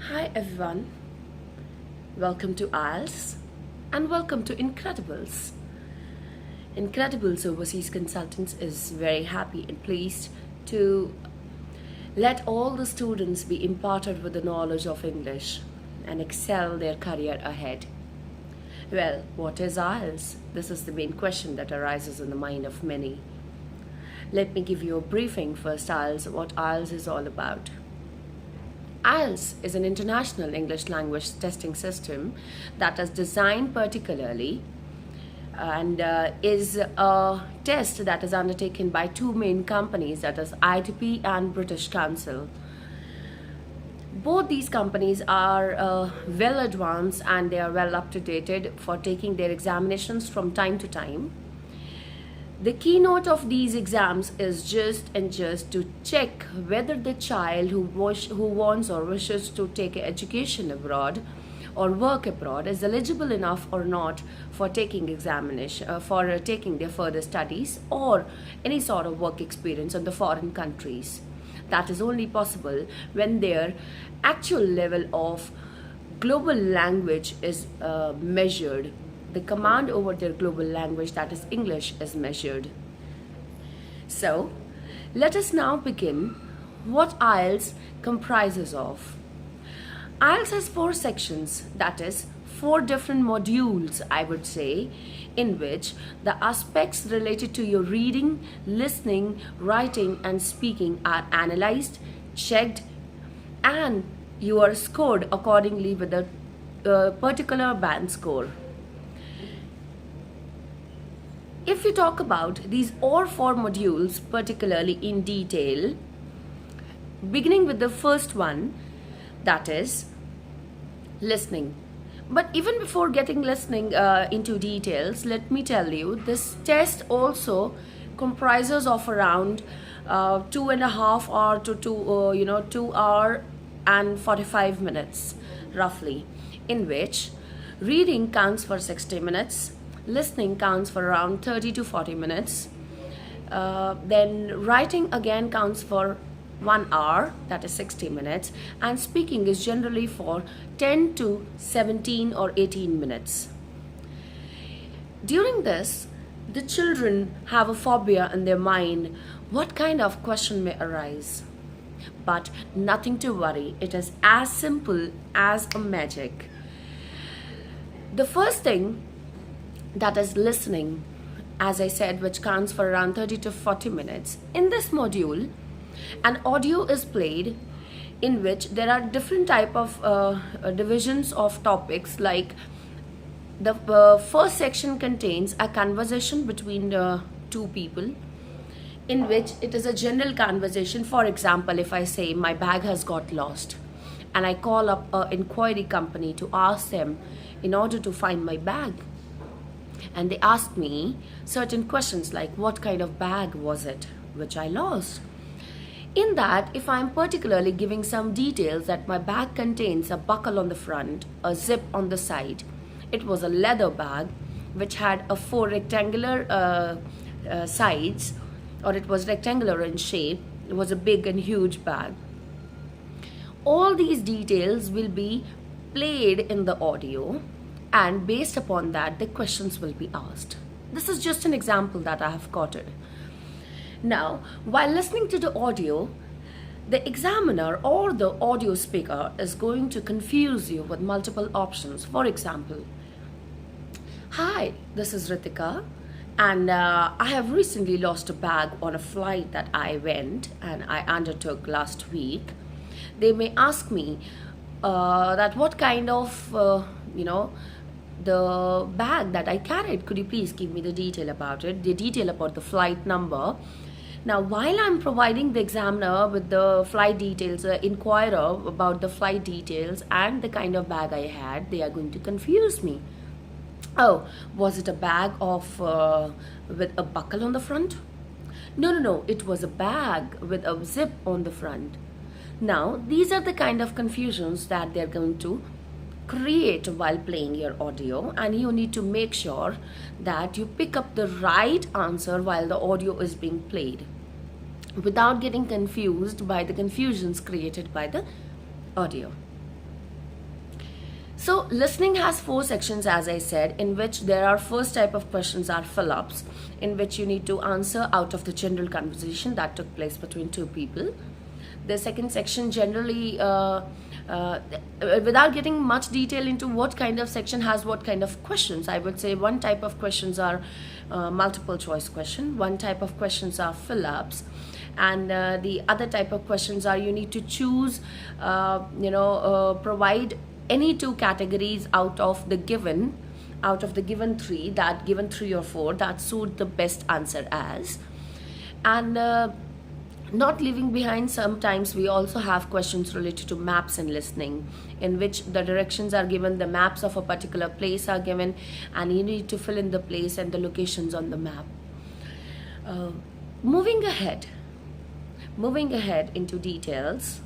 Hi everyone, welcome to Ielts and welcome to Incredibles. Incredibles Overseas Consultants is very happy and pleased to let all the students be imparted with the knowledge of English and excel their career ahead. Well, what is Ielts? This is the main question that arises in the mind of many. Let me give you a briefing first, what Ielts is all about. Ielts is an international English language testing system that is designed particularly and is a test that is undertaken by two main companies, that is ITP and British Council. Both these companies are well advanced and they are well up to date for taking their examinations from time to time. The keynote of these exams is just to check whether the child who wants or wishes to take education abroad or work abroad is eligible enough or not for taking examination for taking their further studies or any sort of work experience in the foreign countries. That is only possible when their actual level of global language is measured. The command over their global language, that is English, is measured. So, let us now begin what Ielts comprises of. Ielts has 4 sections, that is 4 different modules, I would say, in which the aspects related to your reading, listening, writing and speaking are analyzed, checked, and you are scored accordingly with a particular band score. If you talk about these all 4 modules particularly in detail, beginning with the first one, that is listening. But even before getting listening into details, let me tell you, this test also comprises of around 2.5 hour to 2 hour and 45 minutes roughly, in which reading counts for 60 minutes, listening counts for around 30 to 40 minutes, then writing again counts for 1 hour, that is 60 minutes, and speaking is generally for 10 to 17 or 18 minutes. During this, the children have a phobia in their mind, what kind of question may arise. But nothing to worry, it is as simple as a magic. The first thing, that is listening, as I said, which counts for around 30 to 40 minutes. In this module, an audio is played in which there are different type of divisions of topics, like the first section contains a conversation between two people, in which it is a general conversation. For example, if I say my bag has got lost and I call up an inquiry company to ask them in order to find my bag, and they asked me certain questions like what kind of bag was it which I lost. In that, if I'm particularly giving some details that my bag contains a buckle on the front, a zip on the side, it was a leather bag which had a 4 rectangular sides, or it was rectangular in shape, it was a big and huge bag. All these details will be played in the audio, and based upon that the questions will be asked. This is just an example that I have quoted. Now, while listening to the audio, the examiner or the audio speaker is going to confuse you with multiple options. For example, hi, this is Ritika, and I have recently lost a bag on a flight that I went and I undertook last week. They may ask me that what kind of the bag that I carried, could you please give me the detail about it, the detail about the flight number. Now, while I'm providing the examiner with the flight details, inquirer about the flight details and the kind of bag I had, they are going to confuse me. Oh, was it a bag of with a buckle on the front? No, it was a bag with a zip on the front. Now, these are the kind of confusions that they're going to create while playing your audio, and you need to make sure that you pick up the right answer while the audio is being played without getting confused by the confusions created by the audio. So listening has 4 sections, as I said, in which there are first type of questions are fill-ups, in which you need to answer out of the general conversation that took place between two people. The second section generally, without getting much detail into what kind of section has what kind of questions, I would say one type of questions are multiple choice question, one type of questions are fill-ups, and the other type of questions are you need to choose, provide any 2 categories out of the given 3, that given 3 or 4 that suit the best answer as. And not leaving behind, sometimes we also have questions related to maps and listening, in which the directions are given, the maps of a particular place are given, and you need to fill in the place and the locations on the map. Moving ahead into details,